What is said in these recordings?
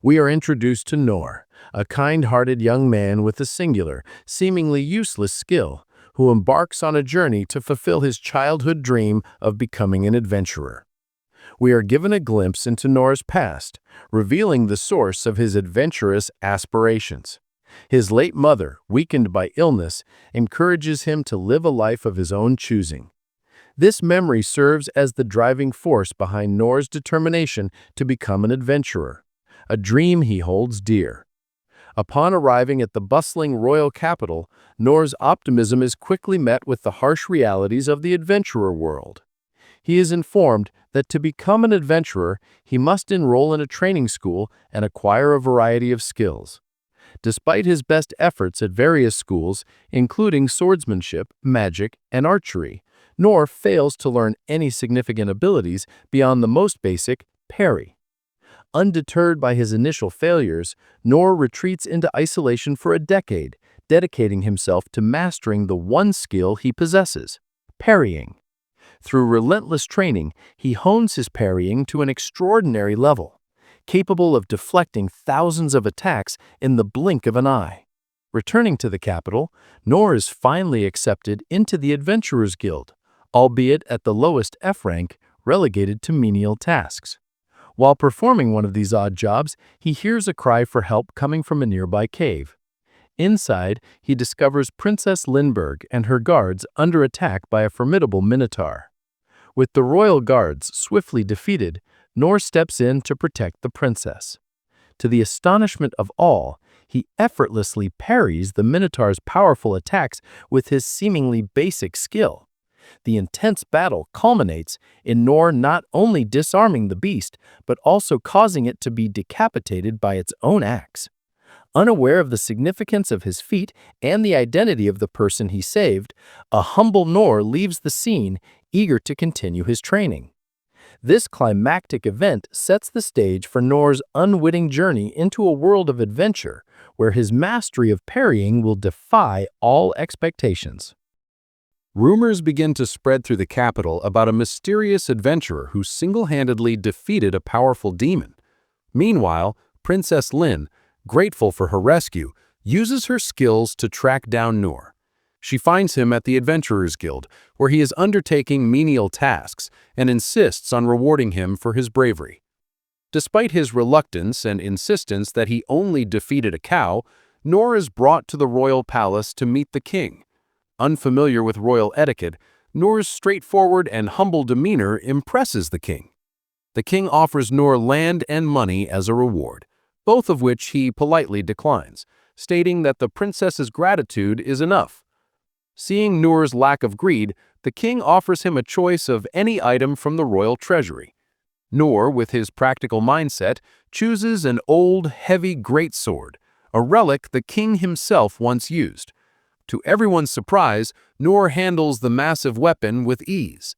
We are introduced to Noor, a kind-hearted young man with a singular, seemingly useless skill, who embarks on a journey to fulfill his childhood dream of becoming an adventurer. We are given a glimpse into Noor's past, revealing the source of his adventurous aspirations. His late mother, weakened by illness, encourages him to live a life of his own choosing. This memory serves as the driving force behind Noor's determination to become an adventurer, a dream he holds dear. Upon arriving at the bustling royal capital, Noor's optimism is quickly met with the harsh realities of the adventurer world. He is informed that to become an adventurer, he must enroll in a training school and acquire a variety of skills. Despite his best efforts at various schools, including swordsmanship, magic, and archery, Noor fails to learn any significant abilities beyond the most basic, parry. Undeterred by his initial failures, Noor retreats into isolation for a decade, dedicating himself to mastering the one skill he possesses, parrying. Through relentless training, he hones his parrying to an extraordinary level, capable of deflecting thousands of attacks in the blink of an eye. Returning to the capital, Noor is finally accepted into the Adventurers Guild, albeit at the lowest F rank, relegated to menial tasks. While performing one of these odd jobs, he hears a cry for help coming from a nearby cave. Inside, he discovers Princess Lindbergh and her guards under attack by a formidable minotaur. With the royal guards swiftly defeated, Noor steps in to protect the princess. To the astonishment of all, he effortlessly parries the minotaur's powerful attacks with his seemingly basic skill. The intense battle culminates in Noor not only disarming the beast, but also causing it to be decapitated by its own axe. Unaware of the significance of his feat and the identity of the person he saved, a humble Noor leaves the scene, eager to continue his training. This climactic event sets the stage for Noor's unwitting journey into a world of adventure, where his mastery of parrying will defy all expectations. Rumors begin to spread through the capital about a mysterious adventurer who single-handedly defeated a powerful demon. Meanwhile, Princess Lin, grateful for her rescue, uses her skills to track down Noor. She finds him at the Adventurers Guild, where he is undertaking menial tasks, and insists on rewarding him for his bravery. Despite his reluctance and insistence that he only defeated a cow, Noor is brought to the royal palace to meet the king. Unfamiliar with royal etiquette, Noor's straightforward and humble demeanor impresses the king. The king offers Noor land and money as a reward, both of which he politely declines, stating that the princess's gratitude is enough. Seeing Noor's lack of greed, the king offers him a choice of any item from the royal treasury. Noor, with his practical mindset, chooses an old, heavy greatsword, a relic the king himself once used. To everyone's surprise, Noor handles the massive weapon with ease.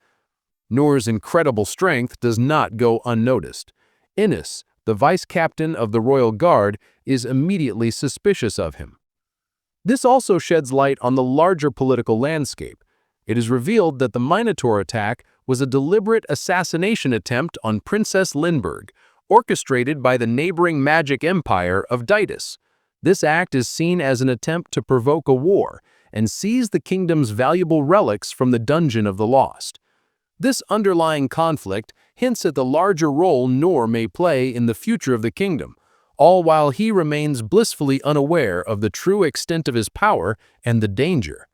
Noor's incredible strength does not go unnoticed. Innes, the vice-captain of the royal guard, is immediately suspicious of him. This also sheds light on the larger political landscape. It is revealed that the Minotaur attack was a deliberate assassination attempt on Princess Lindbergh, orchestrated by the neighboring magic empire of Ditus. This act is seen as an attempt to provoke a war and seize the kingdom's valuable relics from the Dungeon of the Lost. This underlying conflict hints at the larger role Noor may play in the future of the kingdom, all while he remains blissfully unaware of the true extent of his power and the danger.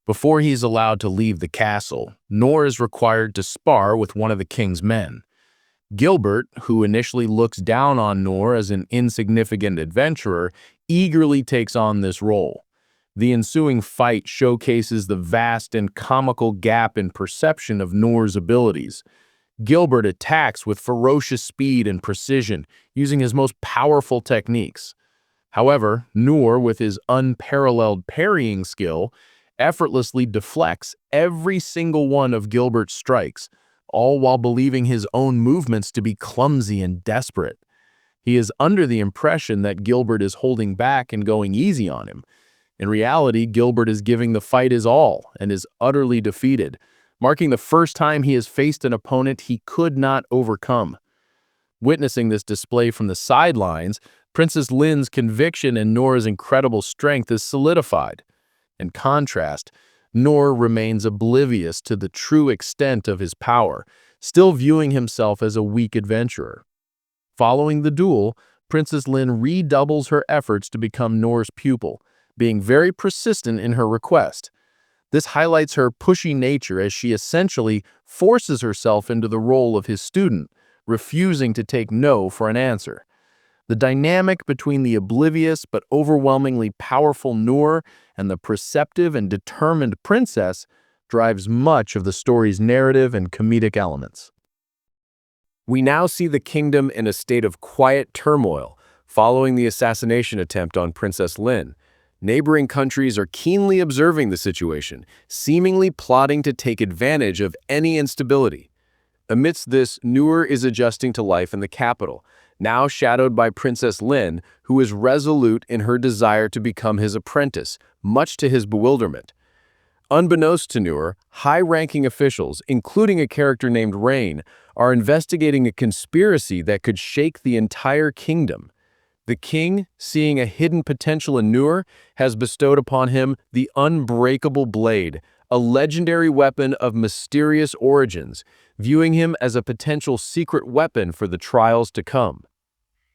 Before he is allowed to leave the castle, Noor is required to spar with one of the king's men. Gilbert, who initially looks down on Noor as an insignificant adventurer, eagerly takes on this role. The ensuing fight showcases the vast and comical gap in perception of Noor's abilities. Gilbert attacks with ferocious speed and precision, using his most powerful techniques. However, Noor, with his unparalleled parrying skill, effortlessly deflects every single one of Gilbert's strikes, all while believing his own movements to be clumsy and desperate. He is under the impression that Gilbert is holding back and going easy on him. In reality, Gilbert is giving the fight his all and is utterly defeated, marking the first time he has faced an opponent he could not overcome. Witnessing this display from the sidelines, Princess Lin's conviction in Noor's incredible strength is solidified. In contrast, Noor remains oblivious to the true extent of his power, still viewing himself as a weak adventurer. Following the duel, Princess Lin redoubles her efforts to become Noor's pupil, being very persistent in her request. This highlights her pushy nature as she essentially forces herself into the role of his student, refusing to take no for an answer. The dynamic between the oblivious but overwhelmingly powerful Noor and the perceptive and determined princess drives much of the story's narrative and comedic elements. We now see the kingdom in a state of quiet turmoil following the assassination attempt on Princess Lin. Neighboring countries are keenly observing the situation, seemingly plotting to take advantage of any instability. Amidst this, Noor is adjusting to life in the capital, now shadowed by Princess Lin, who is resolute in her desire to become his apprentice, much to his bewilderment. Unbeknownst to Noor, high-ranking officials, including a character named Rain, are investigating a conspiracy that could shake the entire kingdom. The king, seeing a hidden potential in Noor, has bestowed upon him the Unbreakable Blade, a legendary weapon of mysterious origins, viewing him as a potential secret weapon for the trials to come.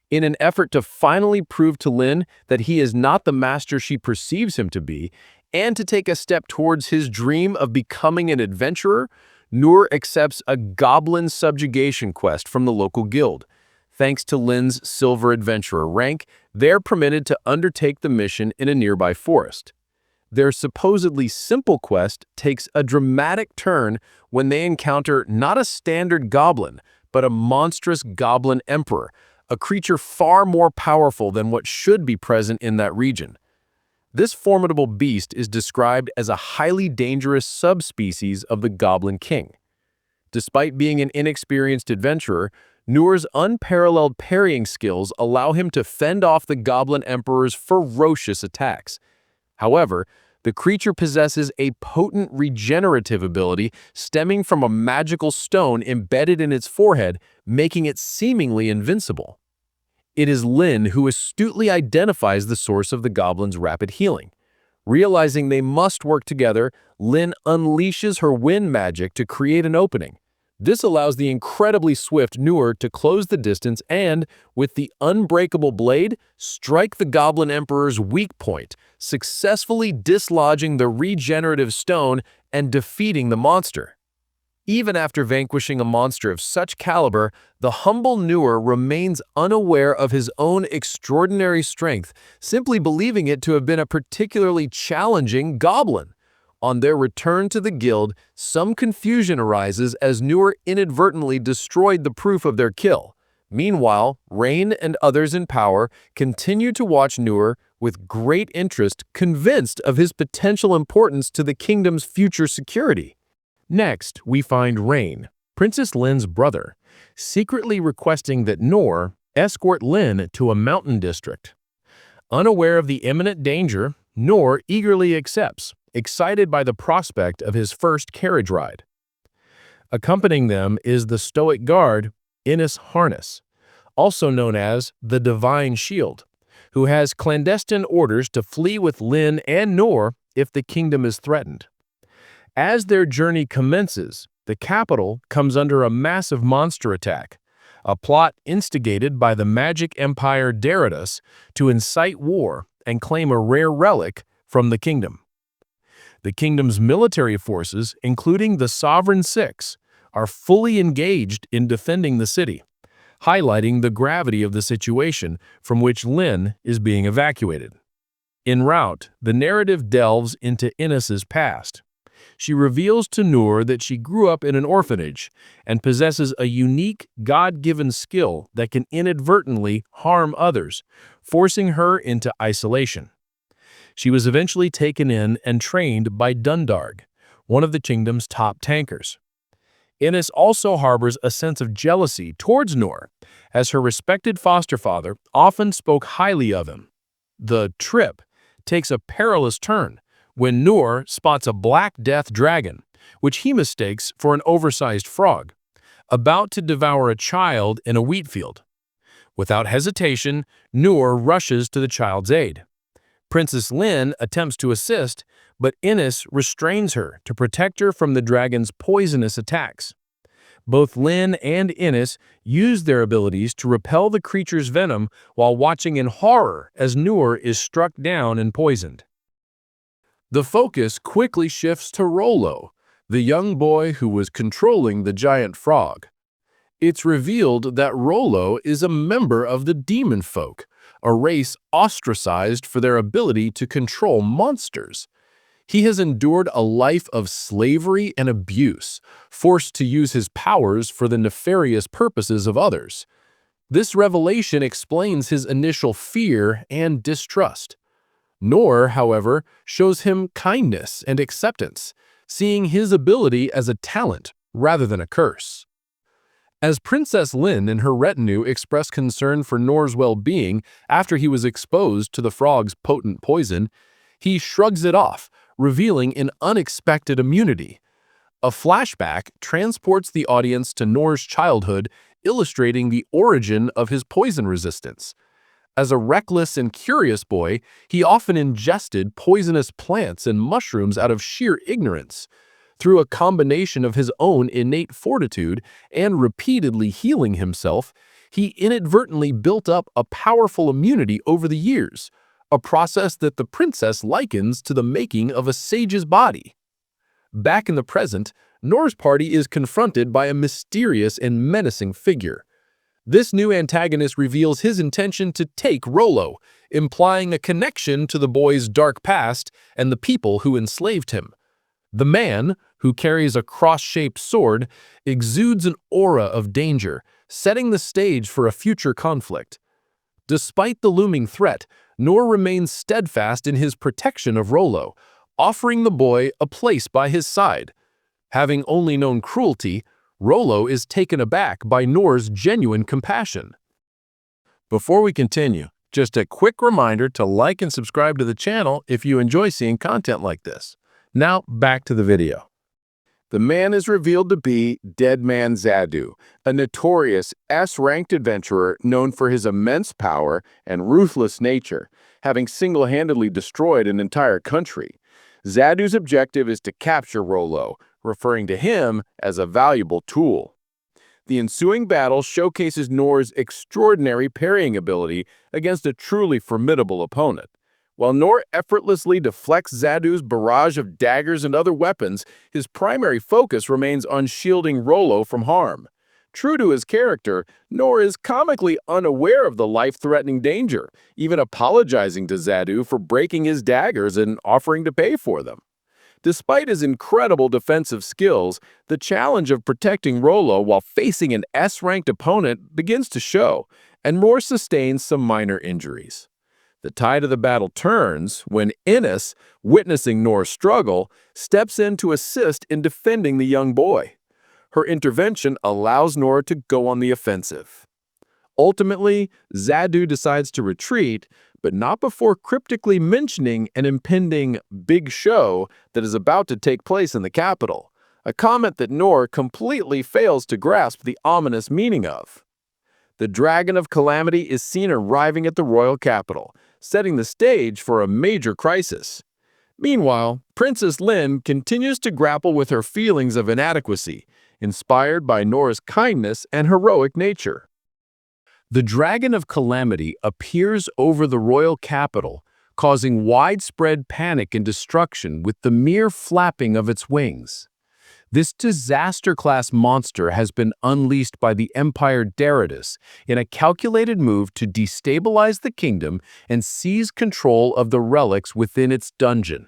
In an effort to finally prove to Lin that he is not the master she perceives him to be, and to take a step towards his dream of becoming an adventurer, Noor accepts a goblin subjugation quest from the local guild. Thanks to Lin's silver adventurer rank, they're permitted to undertake the mission in a nearby forest. Their supposedly simple quest takes a dramatic turn when they encounter not a standard goblin, but a monstrous goblin emperor, a creature far more powerful than what should be present in that region. This formidable beast is described as a highly dangerous subspecies of the Goblin King. Despite being an inexperienced adventurer, Noor's unparalleled parrying skills allow him to fend off the Goblin Emperor's ferocious attacks. However, the creature possesses a potent regenerative ability stemming from a magical stone embedded in its forehead, making it seemingly invincible. It is Lin who astutely identifies the source of the goblin's rapid healing. Realizing they must work together, Lin unleashes her wind magic to create an opening. This allows the incredibly swift Noor to close the distance and, with the unbreakable blade, strike the Goblin Emperor's weak point, successfully dislodging the regenerative stone and defeating the monster. Even after vanquishing a monster of such caliber, the humble Noor remains unaware of his own extraordinary strength, simply believing it to have been a particularly challenging goblin. On their return to the guild, some confusion arises as Noor inadvertently destroyed the proof of their kill. Meanwhile, Rain and others in power continue to watch Noor with great interest, convinced of his potential importance to the kingdom's future security. Next, we find Rain, Princess Lin's brother, secretly requesting that Noor escort Lin to a mountain district. Unaware of the imminent danger, Noor eagerly accepts, excited by the prospect of his first carriage ride. Accompanying them is the stoic guard, Innis Harness, also known as the Divine Shield, who has clandestine orders to flee with Lin and Noor if the kingdom is threatened. As their journey commences, the capital comes under a massive monster attack, a plot instigated by the magic empire Deridas to incite war and claim a rare relic from the kingdom. The kingdom's military forces, including the Sovereign Six, are fully engaged in defending the city, highlighting the gravity of the situation from which Lin is being evacuated. En route, the narrative delves into Innis's past. She reveals to Noor that she grew up in an orphanage and possesses a unique, God-given skill that can inadvertently harm others, forcing her into isolation. She was eventually taken in and trained by Dundarg, one of the kingdom's top tankers. Innis also harbors a sense of jealousy towards Noor, as her respected foster father often spoke highly of him. The trip takes a perilous turn when Noor spots a Black Death dragon, which he mistakes for an oversized frog. about to devour a child in a wheat field. Without hesitation, Noor rushes to the child's aid. Princess Lin attempts to assist, but Innes restrains her to protect her from the dragon's poisonous attacks. Both Lin and Innes use their abilities to repel the creature's venom while watching in horror as Noor is struck down and poisoned. The focus quickly shifts to Rollo, the young boy who was controlling the giant frog. It's revealed that Rollo is a member of the demon folk, a race ostracized for their ability to control monsters. He has endured a life of slavery and abuse, forced to use his powers for the nefarious purposes of others. This revelation explains his initial fear and distrust. Noor, however, shows him kindness and acceptance, seeing his ability as a talent rather than a curse. As Princess Lin and her retinue express concern for Noor's well-being after he was exposed to the frog's potent poison, he shrugs it off, revealing an unexpected immunity. A flashback transports the audience to Noor's childhood, illustrating the origin of his poison resistance. As a reckless and curious boy, he often ingested poisonous plants and mushrooms out of sheer ignorance. Through a combination of his own innate fortitude and repeatedly healing himself, he inadvertently built up a powerful immunity over the years, a process that the princess likens to the making of a sage's body. Back in the present, Noor's party is confronted by a mysterious and menacing figure. This new antagonist reveals his intention to take Rollo, implying a connection to the boy's dark past and the people who enslaved him. The man, who carries a cross-shaped sword, exudes an aura of danger, setting the stage for a future conflict. Despite the looming threat, Noor remains steadfast in his protection of Rollo, offering the boy a place by his side. Having only known cruelty, Rollo is taken aback by Noor's genuine compassion. Before we continue, just a quick reminder to like and subscribe to the channel if you enjoy seeing content like this. Now, back to the video. The man is revealed to be Dead Man Zadu, a notorious S-ranked adventurer known for his immense power and ruthless nature, having single-handedly destroyed an entire country. Zadu's objective is to capture Rollo, referring to him as a valuable tool. The ensuing battle showcases Noor's extraordinary parrying ability against a truly formidable opponent. While Noor effortlessly deflects Zadu's barrage of daggers and other weapons, his primary focus remains on shielding Rollo from harm. True to his character, Noor is comically unaware of the life-threatening danger, even apologizing to Zadu for breaking his daggers and offering to pay for them. Despite his incredible defensive skills, the challenge of protecting Rollo while facing an S-ranked opponent begins to show, and Noor sustains some minor injuries. The tide of the battle turns when Innes, witnessing Noor's struggle, steps in to assist in defending the young boy. Her intervention allows Noor to go on the offensive. Ultimately, Zadu decides to retreat, but not before cryptically mentioning an impending big show that is about to take place in the capital, a comment that Noor completely fails to grasp the ominous meaning of. The Dragon of Calamity is seen arriving at the royal capital, setting the stage for a major crisis. Meanwhile, Princess Lin continues to grapple with her feelings of inadequacy, inspired by Noor's kindness and heroic nature. The Dragon of Calamity appears over the royal capital, causing widespread panic and destruction with the mere flapping of its wings. This disaster-class monster has been unleashed by the Empire Deridas in a calculated move to destabilize the kingdom and seize control of the relics within its dungeon.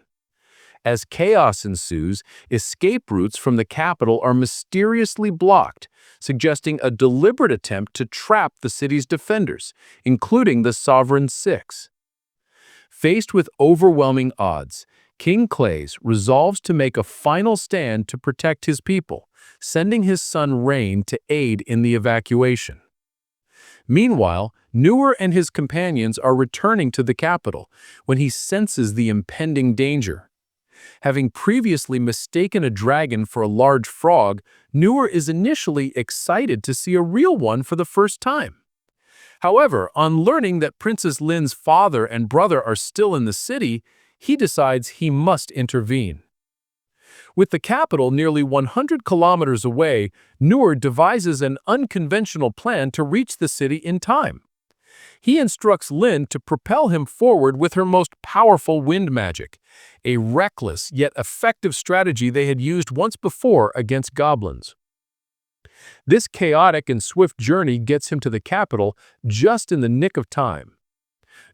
As chaos ensues, escape routes from the capital are mysteriously blocked, suggesting a deliberate attempt to trap the city's defenders, including the Sovereign Six. Faced with overwhelming odds, King Clays resolves to make a final stand to protect his people, sending his son Rain to aid in the evacuation. Meanwhile, Noor and his companions are returning to the capital when he senses the impending danger. Having previously mistaken a dragon for a large frog, Noor is initially excited to see a real one for the first time. However, on learning that Princess Lin's father and brother are still in the city, he decides he must intervene. With the capital nearly 100 kilometers away, Noor devises an unconventional plan to reach the city in time. He instructs Lin to propel him forward with her most powerful wind magic, a reckless yet effective strategy they had used once before against goblins. This chaotic and swift journey gets him to the capital just in the nick of time.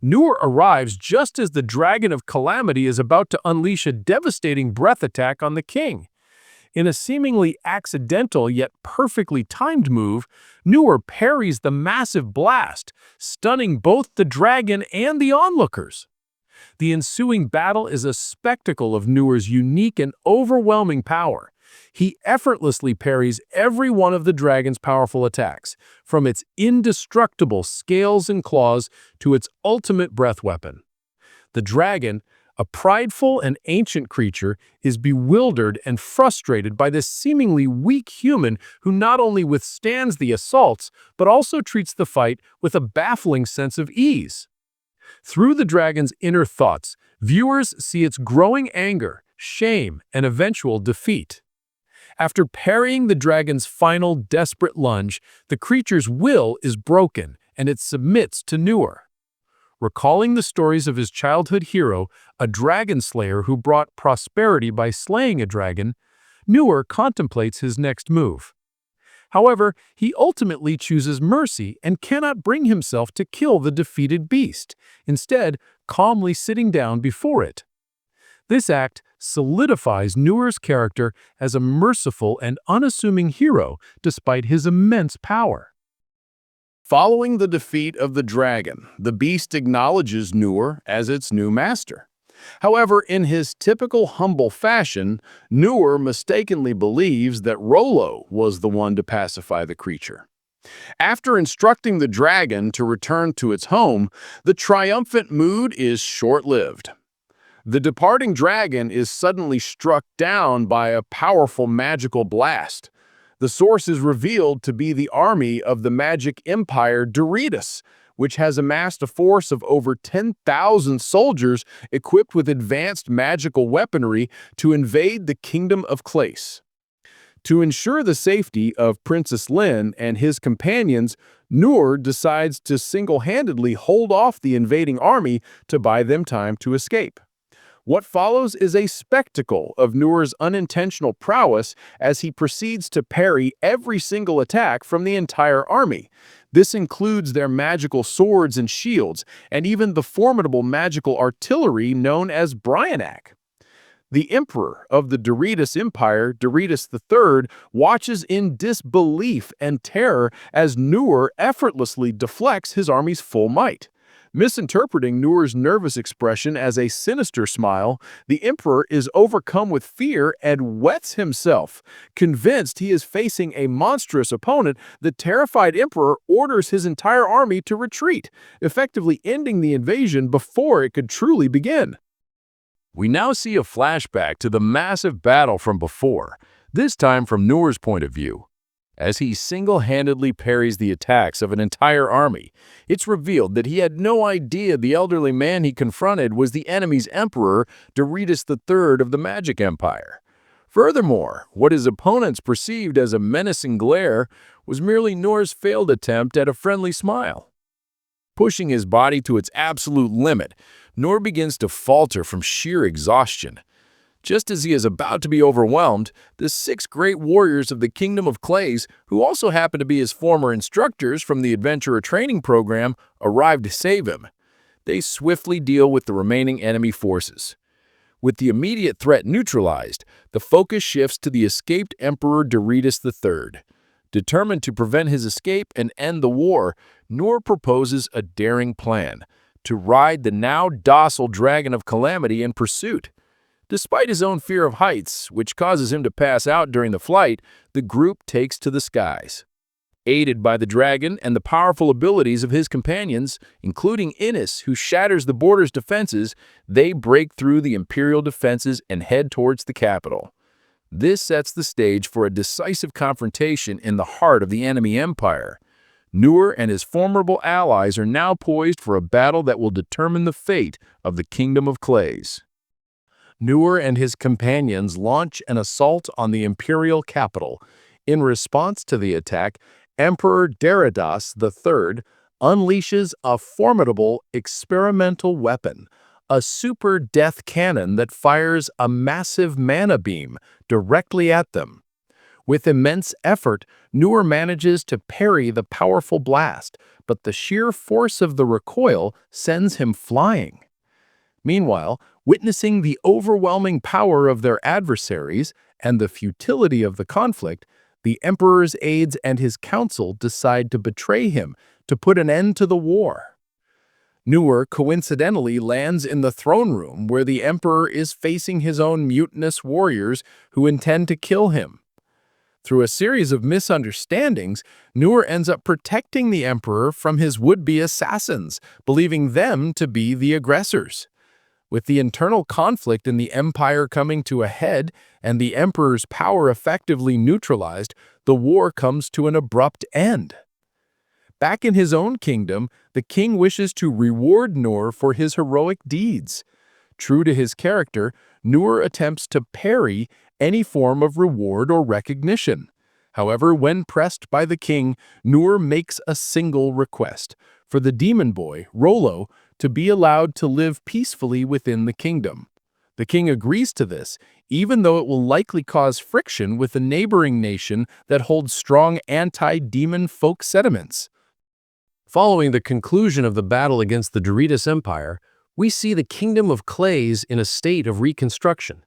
Noor arrives just as the Dragon of Calamity is about to unleash a devastating breath attack on the king. In a seemingly accidental yet perfectly timed move, Noor parries the massive blast, stunning both the dragon and the onlookers. The ensuing battle is a spectacle of Noor's unique and overwhelming power. He effortlessly parries every one of the dragon's powerful attacks, from its indestructible scales and claws to its ultimate breath weapon. The dragon, a prideful and ancient creature, is bewildered and frustrated by this seemingly weak human who not only withstands the assaults, but also treats the fight with a baffling sense of ease. Through the dragon's inner thoughts, viewers see its growing anger, shame, and eventual defeat. After parrying the dragon's final desperate lunge, the creature's will is broken and it submits to Noor. Recalling the stories of his childhood hero, a dragon slayer who brought prosperity by slaying a dragon, Noor contemplates his next move. However, he ultimately chooses mercy and cannot bring himself to kill the defeated beast, instead calmly sitting down before it. This act solidifies Noor's character as a merciful and unassuming hero despite his immense power. Following the defeat of the dragon, the beast acknowledges Noor as its new master. However, in his typical humble fashion, Noor mistakenly believes that Rollo was the one to pacify the creature. After instructing the dragon to return to its home, the triumphant mood is short-lived. The departing dragon is suddenly struck down by a powerful magical blast. The source is revealed to be the army of the magic empire Doritas, which has amassed a force of over 10,000 soldiers equipped with advanced magical weaponry to invade the kingdom of Clace. To ensure the safety of Princess Lin and his companions, Noor decides to single-handedly hold off the invading army to buy them time to escape. What follows is a spectacle of Noor's unintentional prowess as he proceeds to parry every single attack from the entire army. This includes their magical swords and shields, and even the formidable magical artillery known as Bryanak. The emperor of the Doritas Empire, Doritas III, watches in disbelief and terror as Noor effortlessly deflects his army's full might. Misinterpreting Noor's nervous expression as a sinister smile, the emperor is overcome with fear and wets himself. Convinced he is facing a monstrous opponent, the terrified emperor orders his entire army to retreat, effectively ending the invasion before it could truly begin. We now see a flashback to the massive battle from before, this time from Noor's point of view. As he single-handedly parries the attacks of an entire army, it's revealed that he had no idea the elderly man he confronted was the enemy's emperor, Doritas III of the Magic Empire. Furthermore, what his opponents perceived as a menacing glare was merely Noor's failed attempt at a friendly smile. Pushing his body to its absolute limit, Noor begins to falter from sheer exhaustion. Just as he is about to be overwhelmed, the 6 great warriors of the Kingdom of Clays, who also happen to be his former instructors from the Adventurer Training Program, arrive to save him. They swiftly deal with the remaining enemy forces. With the immediate threat neutralized, the focus shifts to the escaped Emperor Doritas III. Determined to prevent his escape and end the war, Noor proposes a daring plan: to ride the now docile Dragon of Calamity in pursuit. Despite his own fear of heights, which causes him to pass out during the flight, the group takes to the skies. Aided by the dragon and the powerful abilities of his companions, including Innis, who shatters the border's defenses, they break through the Imperial defenses and head towards the capital. This sets the stage for a decisive confrontation in the heart of the enemy empire. Noor and his formidable allies are now poised for a battle that will determine the fate of the Kingdom of Clays. Noor and his companions launch an assault on the imperial capital. In response to the attack, Emperor Daridas III unleashes a formidable experimental weapon, a super death cannon that fires a massive mana beam directly at them. With immense effort, Noor manages to parry the powerful blast, but the sheer force of the recoil sends him flying. Meanwhile, witnessing the overwhelming power of their adversaries and the futility of the conflict, the Emperor's aides and his council decide to betray him to put an end to the war. Noor coincidentally lands in the throne room where the Emperor is facing his own mutinous warriors who intend to kill him. Through a series of misunderstandings, Noor ends up protecting the Emperor from his would-be assassins, believing them to be the aggressors. With the internal conflict in the empire coming to a head and the emperor's power effectively neutralized, the war comes to an abrupt end. Back in his own kingdom, the king wishes to reward Noor for his heroic deeds. True to his character, Noor attempts to parry any form of reward or recognition. However, when pressed by the king, Noor makes a single request: for the demon boy, Rollo, to be allowed to live peacefully within the kingdom. The king agrees to this, even though it will likely cause friction with the neighboring nation that holds strong anti-demon folk sentiments. Following the conclusion of the battle against the Daridas Empire, we see the Kingdom of Clays in a state of reconstruction.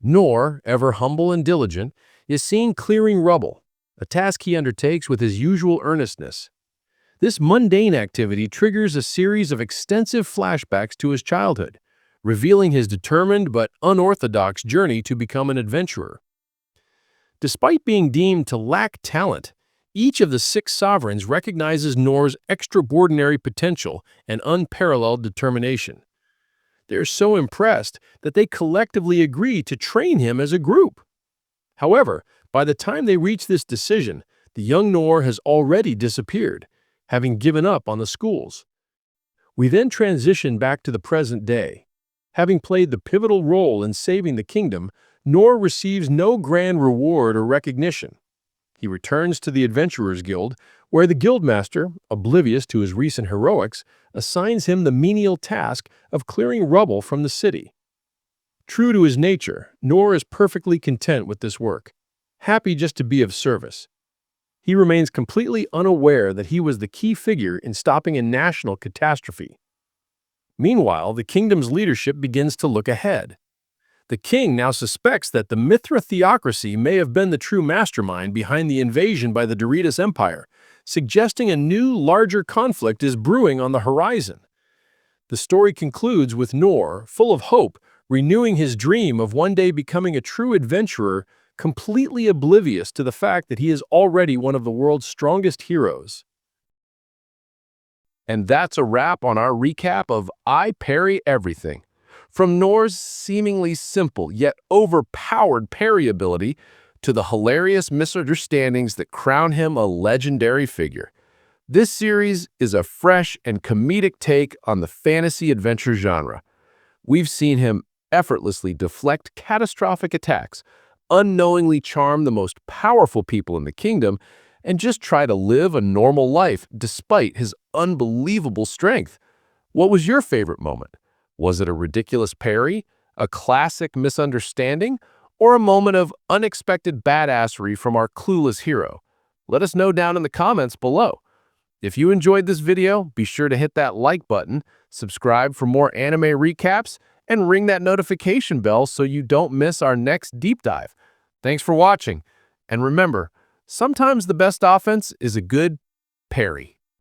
Noor, ever humble and diligent, is seen clearing rubble, a task he undertakes with his usual earnestness. This mundane activity triggers a series of extensive flashbacks to his childhood, revealing his determined but unorthodox journey to become an adventurer. Despite being deemed to lack talent, each of the 6 sovereigns recognizes Noor's extraordinary potential and unparalleled determination. They're so impressed that they collectively agree to train him as a group. However, by the time they reach this decision, the young Noor has already disappeared, having given up on the schools. We then transition back to the present day. Having played the pivotal role in saving the kingdom, Noor receives no grand reward or recognition. He returns to the Adventurers Guild, where the guildmaster, oblivious to his recent heroics, assigns him the menial task of clearing rubble from the city. True to his nature, Noor is perfectly content with this work, happy just to be of service. He remains completely unaware that he was the key figure in stopping a national catastrophe. Meanwhile, the kingdom's leadership begins to look ahead. The king now suspects that the Mithra theocracy may have been the true mastermind behind the invasion by the Daridas Empire, suggesting a new, larger conflict is brewing on the horizon. The story concludes with Noor, full of hope, renewing his dream of one day becoming a true adventurer, completely oblivious to the fact that he is already one of the world's strongest heroes. And that's a wrap on our recap of I Parry Everything. From Noor's seemingly simple yet overpowered parry ability to the hilarious misunderstandings that crown him a legendary figure, this series is a fresh and comedic take on the fantasy adventure genre. We've seen him effortlessly deflect catastrophic attacks, unknowingly charm the most powerful people in the kingdom, and just try to live a normal life despite his unbelievable strength. What was your favorite moment? Was it a ridiculous parry, a classic misunderstanding, or a moment of unexpected badassery from our clueless hero? Let us know down in the comments below. If you enjoyed this video, be sure to hit that like button, subscribe for more anime recaps, and ring that notification bell so you don't miss our next deep dive. Thanks for watching, and remember, sometimes the best offense is a good parry.